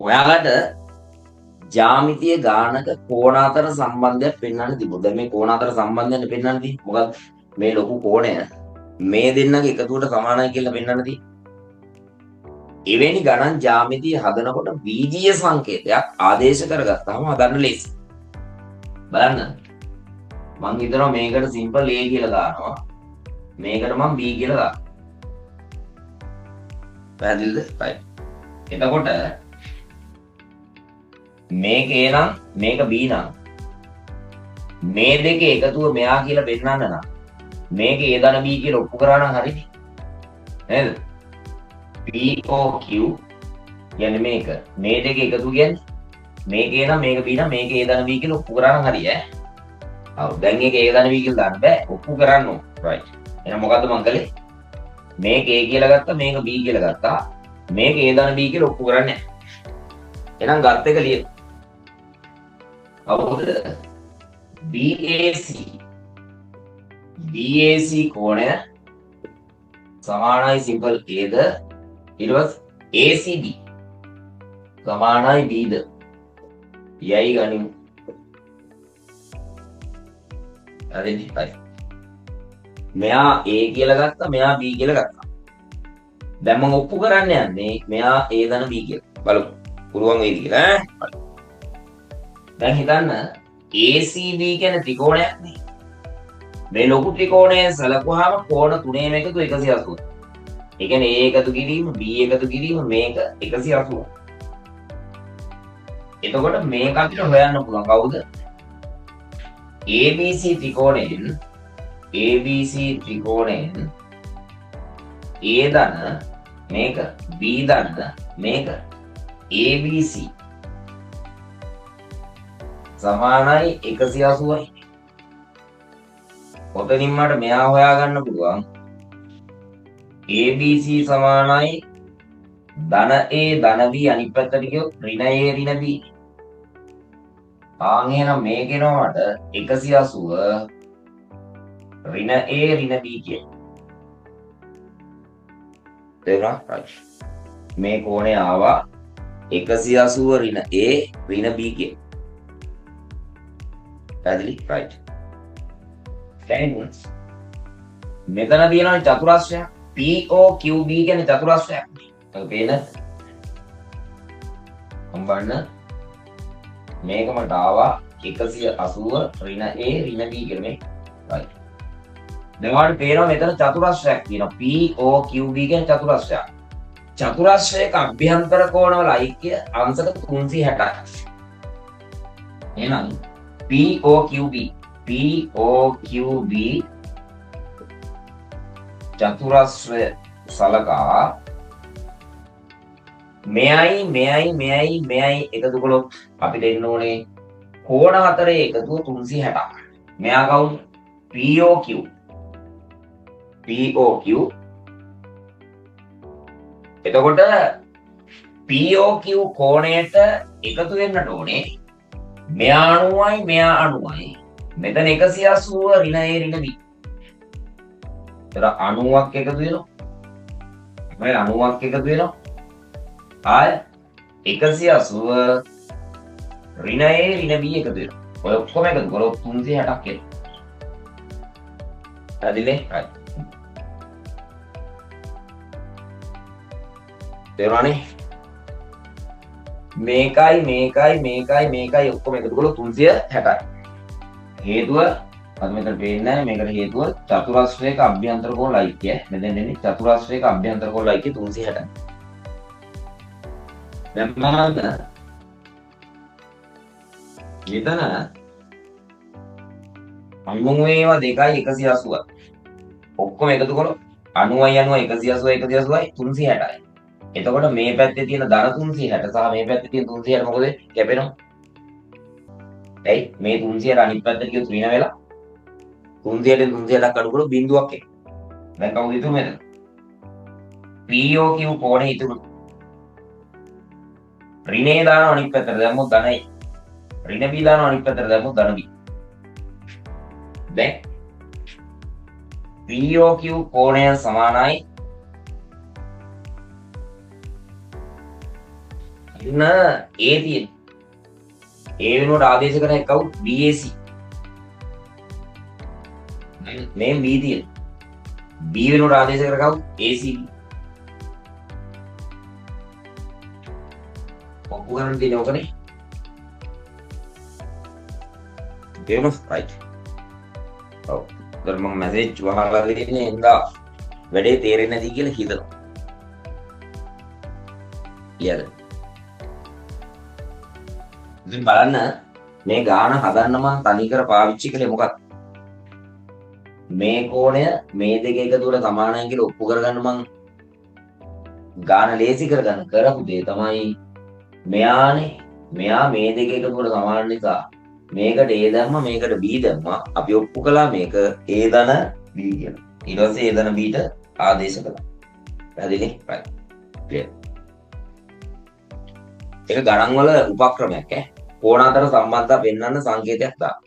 ඔයාලට ජ්‍යාමිතිය ගානක කෝණ අතර සම්බන්ධයක් පෙන්වන්න තිබුණා. දැන් මේ කෝණ අතර සම්බන්ධයක් පෙන්වන්න තියෙන්නේ. මොකද මේ ලොකු කෝණය මේ දෙන්නගේ එකතුවට සමානයි කියලා පෙන්වන්න තියෙන්නේ. එවැනි ගණන් ජ්‍යාමිතිය හදනකොට බීජීය සංකේතයක් ආදේශ කරගත්තාම හදන්න ලේසි. බලන්න. මං හිතනවා මේකට සිම්පල් A කියලා දානවා. මේකට මම B කියලා දානවා. පැහැදිලිද? right. එතකොට මේක A නම් මේක B නම් මේ දෙකේ එකතුව මෙයා කියලා පෙන්නන්න නම් මේක A ධන B කියලා ඔප්පු කරා නම් හරිනේ. නේද? POQ කියන්නේ මේක. මේ දෙකේ එකතුව කියන්නේ මේක A නම් මේක B නම් මේක A ධන B කියලා ඔප්පු කරා නම් හරි ඈ. ඔව් දැන් ඒක A ධන B කියලා දාන්න බෑ. ඔප්පු කරන්න ඕන. right. එහෙනම් මොකද්ද මං කළේ? මේක A කියලා ගත්තා මේක B කියලා ගත්තා. මේක A ධන B කියලා ඔප්පු කරන්නේ නැහැ. එහෙනම් ගත් එක ලියමු. අවුද BAC කෝණය සමානයි සිම්පල් A ද ඊට පස්සේ ACD සමානයි B ද යයි ගනිමු. හරිද? මෙයා A කියලා ගත්තා මෙයා B කියලා ගත්තා. දැන් මම ඔප්පු කරන්න යන්නේ මෙයා A ධන B කියලා. බලමු. පුළුවන් වේද කියලා ඈ. දැන් හිතන්න ACB කියන්නේ ත්‍රිකෝණයක් නේ. මේ ලොකු ත්‍රිකෝණයෙන් සලකුවාම කෝණ තුනේම එකතු 180. ඒ කියන්නේ A එකතු කිරීම B එකතු කිරීම මේක 180. එතකොට මේක අපිට හොයන්න පුළුවන් කවුද? ABC ත්‍රිකෝණයෙන් A ධන මේක B ධන මේක ABC සමානයි 180යි. ඔතනින් මට මෙයා හොයාගන්න පුළුවන්. ABC සමානයි ධන A ධන B අනිත් පැත්තට ගියොත් ඍණ A ඍණ B. ආන් එහෙනම් මේකේනවා මට 180 ඍණ A ඍණ B කියන. තේරුණා? right. මේ කෝණය ආවා 180 ඍණ A ඍණ B කියන. පැහැදිලි? right. දැන් මෙතන තියෙනවා චතුරස්‍රයක් POQB කියන්නේ චතුරස්‍රයක්. ඒක පේන හම්බන්න මේක මට ආවා 180 ඍණ A ඍණ B කියලා මේ. right. දැන් ඔයාලට පේනවා මෙතන චතුරස්‍රයක් තියෙනවා POQB කියන්නේ චතුරස්‍රයක්. චතුරස්‍රයක අභ්‍යන්තර කෝණවල ඓක්‍ය අංශක 360යි. එහෙනම් POQB චතුරස්‍රය සලකා මෙයයි එකතු කළොත් අපිට එන්න ඕනේ කෝණ හතරේ එකතුව 360ක්. මෙයා කවුද? POQ. එතකොට POQ කෝණයට එකතු වෙන්නට ඕනේ මෙයා 90යි මෙයා 90යි. මෙතන 180 ඍණ A ඍණ B. ඒතර 90ක් එකතු වෙනවා. මේ 90ක් එකතු වෙනවා. ආය 180 ඍණ A ඍණ B එකතු වෙනවා. ඔය ඔක්කොම එකතු කරොත් 360ක් එනවා. හරිනේ? හරි. තේරුණානේ? මේකයි ඔක්කොම එකතු කරලා 360යි. හේතුව අද මෙතන පේන්නේ නැහැ. මේකට හේතුව චතුරස්‍රයක අභ්‍යන්තර කෝණ ඓක්‍ය. මෙතෙන් දෙන්නේ චතුරස්‍රයක අභ්‍යන්තර කෝණ ඓක්‍ය 360යි. දැන් බලන්න. මෙතන අමුම ඒවා දෙකයි 180යි. ඔක්කොම එකතු කරලා 90යි 180යි 360යි. එතකොට මේ පැත්තේ තියෙන ධන 360 සහ මේ පැත්තේ තියෙන 360 මොකද කැපෙනවා? ඇයි මේ 360 අනිත් පැත්තට ගියොත් ඍණ වෙලා 360න් 360ක් අඩු කරලා බිඳුවක් එක්ක. දැන් කවුද ඉතුරු මෙතන? POQ කෝණේ ඉතුරු. ඍණේ දානවා අනිත් පැත්තට දැම්මොත් ධනයි. ඍණ B දානවා අනිත් පැත්තට දැම්මොත් ධන B. දැන් POQ කෝණය සමානයි මෙන්න A තියෙන. A වෙනුවට ආදේශ කරන කවුද? BAC. මේ B තියෙන. B වෙනුවට ආදේශ කර කවුද? ACB. ඔප්පු කරන්න තියෙන ඕකනේ. තේරුණා? රයිට්. ඔව්. දැන් මම මැසේජ් වහලා දෙන්නේ එන්දා වැඩේ තේරෙන්නේ නැති කියලා හිතනවා. ලියද? ඉතින් බලන්න මේ ගාන හදන්න මම තනිකර පාවිච්චි කළේ මොකක්ද? මේ කෝණය මේ දෙක එකතුවට සමානයි කියලා ඔප්පු කරගන්න මම ගාන ලේසි කරගන්න කරපු දේ තමයි මෙයානේ මෙයා මේ දෙක එකතුවට සමාන නිසා මේකට A දැම්මා මේකට B දැම්මා අපි ඔප්පු කළා මේක A ධන B කියලා. ඊට පස්සේ A ධන B ට ආදේශ කළා. පැහැදිලි? right. clear. ඒක ගණන් වල උපක්‍රමයක් ඈ. කෝණ අතර සම්බන්ධතා පෙන්වන්න සංකේතයක් දාන්න.